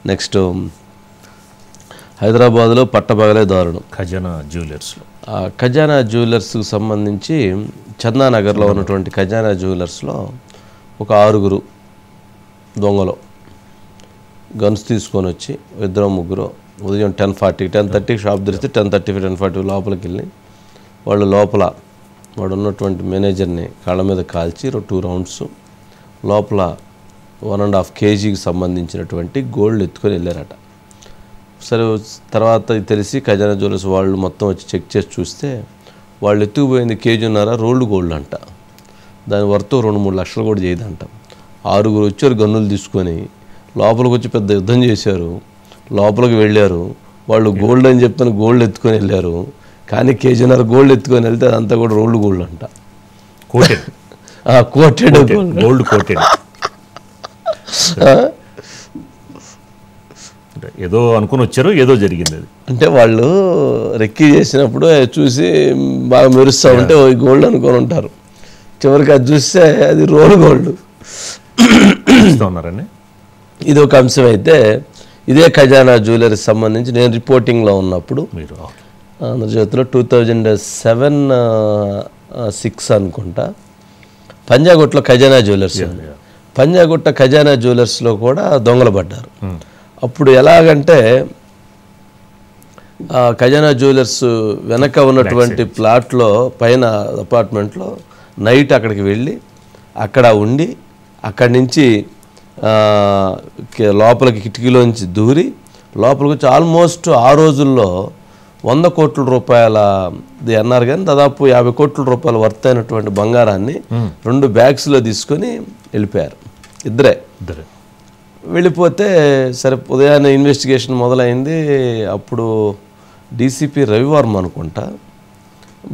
Next హైదరాబాద్లో పట్టపగలే దారుణం ఖజానా జ్యువెలర్స్లో. ఖజానా జ్యువెలర్స్కి సంబంధించి చందానగర్లో ఉన్నటువంటి ఖజానా జ్యువెలర్స్లో ఒక 6 దొంగలు గన్స్ తీసుకొని వచ్చి 2-3 ఉదయం 10:30 షాప్ తెరిస్తే 10:30 10:40 లోపలికి వెళ్ళి వాళ్ళు లోపల వాడు ఉన్నటువంటి మేనేజర్ని కాళ్ళ మీద కాల్చి 2 రౌండ్స్ లోపల 1.5 kgకి సంబంధించినటువంటి గోల్డ్ ఎత్తుకొని వెళ్ళారట. సరే తర్వాత తెలిసి ఖజానా జ్యువెలర్స్ వాళ్ళు మొత్తం వచ్చి చెక్ చేసి చూస్తే వాళ్ళు ఎత్తుకుపోయింది 1.5 kg రోల్డ్ గోల్డ్ అంట. దాని వర్త్ 2-3 లక్షలు కూడా చేయదంట. 6 వచ్చారు గన్నులు తీసుకొని లోపలికి వచ్చి పెద్ద యుద్ధం చేశారు. లోపలికి వెళ్ళారు. వాళ్ళు గోల్డ్ అని చెప్తాను గోల్డ్ ఎత్తుకొని వెళ్ళారు. కానీ 1.5 kg గోల్డ్ ఎత్తుకొని వెళ్తే అదంతా కూడా రోల్డ్ గోల్డ్ అంట. Coated gold coated. ఏదో అనుకుని వచ్చారు, ఏదో జరిగింది. అది అంటే వాళ్ళు రెక్కీ చేసినప్పుడు చూసి బాగా మెరుస్తూ ఉంటే గోల్డ్ అనుకొని ఉంటారు. చివరికి అది చూస్తే అది రోల్ గోల్డ్ ఉన్నారని. ఇది ఒక అంశం. అయితే ఇదే ఖజానా జ్యువెలరీ సంబంధించి నేను రిపోర్టింగ్లో ఉన్నప్పుడు మీరు ఆంధ్రజ్యోతిలో 2007-6 అనుకుంటా పంజాగుట్టలో ఖజానా జ్యువెలర్స్ పంజాగుట్ట ఖజానా జ్యువెలర్స్లో కూడా దొంగలు పడ్డారు. అప్పుడు ఎలాగంటే ఖజానా జ్యువెలర్స్ వెనక ఉన్నటువంటి ప్లాట్లో పైన అపార్ట్మెంట్లో నైట్ అక్కడికి వెళ్ళి అక్కడ ఉండి అక్కడి నుంచి లోపలికి కిటికీలోంచి దూరి లోపలికి వచ్చి ఆల్మోస్ట్ ఆ రోజుల్లో 100 కోట్ల రూపాయల అన్నారు కానీ దాదాపు 50 కోట్ల రూపాయల వర్త్ అయినటువంటి బంగారాన్ని 2 బ్యాగ్స్లో తీసుకొని వెళ్ళిపోయారు. ఇద్దరే వెళ్ళిపోతే సరే ఉదయాన్నే ఇన్వెస్టిగేషన్ మొదలైంది. అప్పుడు డీసీపీ రవివర్మ అనుకుంటా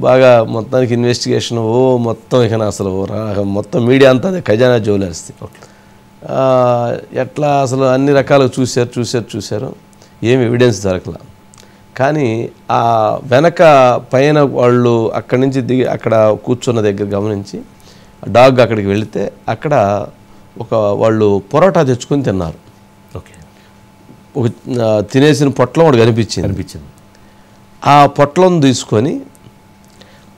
బాగా మొత్తానికి ఇన్వెస్టిగేషన్ మొత్తం ఇక అసలు మొత్తం మీడియా అంతా అదే ఖజానా జ్యువెలర్స్ది. ఎట్లా అసలు అన్ని రకాలుగా చూశారు ఏమి ఎవిడెన్స్ దొరకలా. కానీ ఆ వెనక పైన వాళ్ళు అక్కడి నుంచి దిగి అక్కడ కూర్చున్న దగ్గర గమనించి డాగ్ అక్కడికి వెళితే అక్కడ వాళ్ళు పొరోటా తెచ్చుకొని తిన్నారు. ఒక తినేసిన పొట్లం ఒకటి కనిపించింది. ఆ పొట్లం తీసుకొని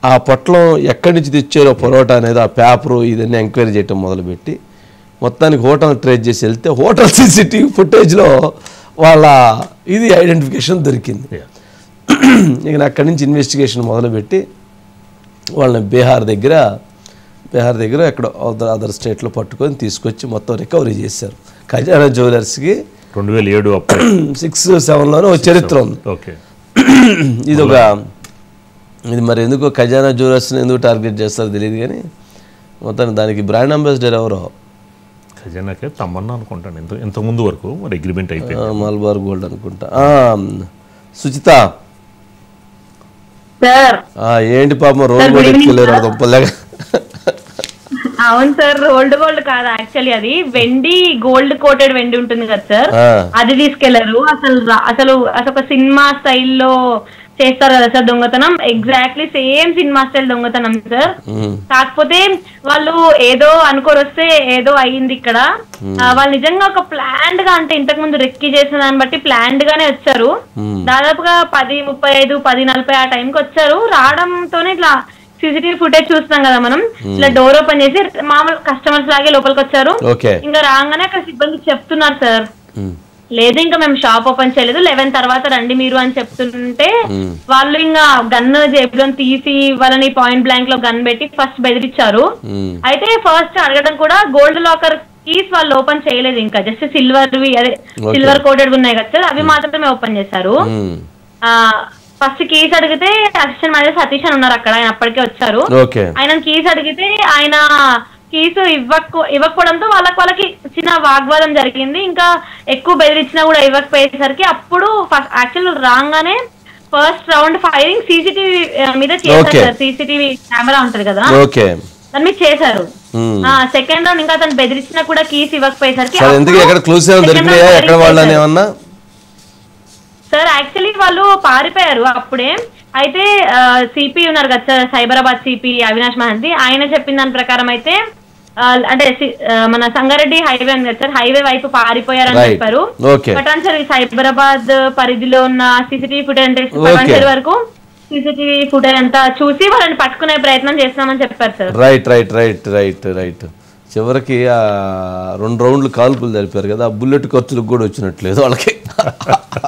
ఆ పొట్లం ఎక్కడి నుంచి తెచ్చారో పొరోటా అనేది ఆ పేపరు ఇదన్నీ ఎంక్వైరీ చేయటం మొదలుపెట్టి మొత్తానికి హోటల్ ట్రేస్ చేసి వెళ్తే హోటల్ సీసీటీవీ ఫుటేజ్లో వాళ్ళ ఇది ఐడెంటిఫికేషన్ దొరికింది. ఇక అక్కడి నుంచి ఇన్వెస్టిగేషన్ మొదలుపెట్టి వాళ్ళని బీహార్ దగ్గర ఎక్కడ అదర్ స్టేట్లో పట్టుకొని తీసుకొచ్చి మొత్తం రికవరీ చేశారు. ఖజానా జ్యువెలర్స్కి 2006-7లోనే ఒక చరిత్ర ఉంది. ఇది మరి ఎందుకో ఖజానా జ్యువెలర్స్ని ఎందుకు టార్గెట్ చేస్తారో తెలియదు కానీ మొత్తానికి దానికి బ్రాండ్ అంబాసిడర్ ఎవరో ఖజానాకే తమ్మన్నా అనుకుంటాను. ఇంతకుముందు వరకు మరి అగ్రిమెంట్ అయిపోయింది. మల్బార్ గోల్డ్ అనుకుంటా. సుచిత ఏంటి పాపం రోడ్ గోల్డ్ ఎత్తుకెళ్ళారు దుంపలేక. అవును సార్, రోల్డ్ గోల్డ్ కాదు యాక్చువల్లీ అది వెండి, గోల్డ్ కోటెడ్ వెండి ఉంటుంది కదా సార్, అది తీసుకెళ్లారు. అసలు ఒక సినిమా స్టైల్లో చేస్తారు కదా సార్ దొంగతనం, ఎగ్జాక్ట్లీ సేమ్ సినిమా స్టైల్ దొంగతనం సార్. కాకపోతే వాళ్ళు ఏదో అనుకోరొస్తే ఏదో అయ్యింది ఇక్కడ. వాళ్ళు నిజంగా ఒక ప్లాన్డ్ గా, అంటే ఇంతకు ముందు రెక్కి చేసిన దాన్ని బట్టి ప్లాన్డ్ గానే వచ్చారు. దాదాపుగా 10:35, 10:40 ఆ టైంకి వచ్చారు. రావడంతోనే ఇట్లా సీసీటీవీ ఫుటేజ్ చూస్తున్నాం కదా మనం, ఇట్లా డోర్ ఓపెన్ చేసి మామూలు కస్టమర్స్ లాగే లోపలికి వచ్చారు. ఇంకా రాగానే అక్కడ సిబ్బంది చెప్తున్నారు సార్, లేదు ఇంకా మేము షాప్ ఓపెన్ చేయలేదు, 11 తర్వాత రండి మీరు అని చెప్తుంటే వాళ్ళు ఇంకా గన్ జేబులో తీసి వాళ్ళని పాయింట్ బ్లాంక్ లో గన్ పెట్టి ఫస్ట్ బెదిరించారు. అయితే ఫస్ట్ అడగడం కూడా గోల్డ్ లాకర్ కీస్ వాళ్ళు ఓపెన్ చేయలేదు, ఇంకా జస్ట్ సిల్వర్ కోటెడ్ ఉన్నాయి కదా సార్, అవి మాత్రమే ఓపెన్ చేశారు. ఫస్ట్ కీస్ అడిగితే అసిస్టెంట్ మేనేజర్ సతీష్ అని ఉన్నారు అక్కడ, ఆయన అప్పటికే వచ్చారు. ఆయన కీస్ అడిగితే ఆయన కీసు ఇవ్వకపోవడంతో వాళ్ళకి చిన్న వాగ్వాదం జరిగింది. ఇంకా ఎక్కువ బెదిరించినా కూడా ఇవ్వకపోయేసరికి అప్పుడు యాక్చువల్ రాగానే ఫస్ట్ రౌండ్ ఫైరింగ్ సీసీటీవీ మీద చేశారు. సీసీటీవీ కెమెరా ఉంటది కదా, దాని మీద చేశారు. సెకండ్ రౌండ్ ఇంకా అతను బెదిరించినా కూడా కీస్ ఇవ్వకపోయేసరికి సార్ యాక్చువల్లీ వాళ్ళు పారిపోయారు అప్పుడే. అయితే సిపి ఉన్నారు కదా సార్, సైబరాబాద్ సిపి అవినాష్ మహంతి, ఆయన చెప్పిన దాని ప్రకారం అయితే అంటే మన సంగారెడ్డి హైవే ఉంది కదా సార్, హైవే వైపు పారిపోయారని Right. చెప్పారు. Okay. పటాన్చెరు సైబరాబాద్ పరిధిలో ఉన్న సీసీటీవీ ఫుటేజ్ అంటే పటాన్చెరు వరకు సీసీటీవీ ఫుటేజ్ అంతా చూసి వాళ్ళని పట్టుకునే ప్రయత్నం చేస్తామని చెప్పారు సార్. రైట్. చివరికి ఆ 2 రౌండ్లు కాల్పులు జరిపారు కదా, ఆ బుల్లెట్ ఖర్చులకు కూడా వచ్చినట్లేదు వాళ్ళకి.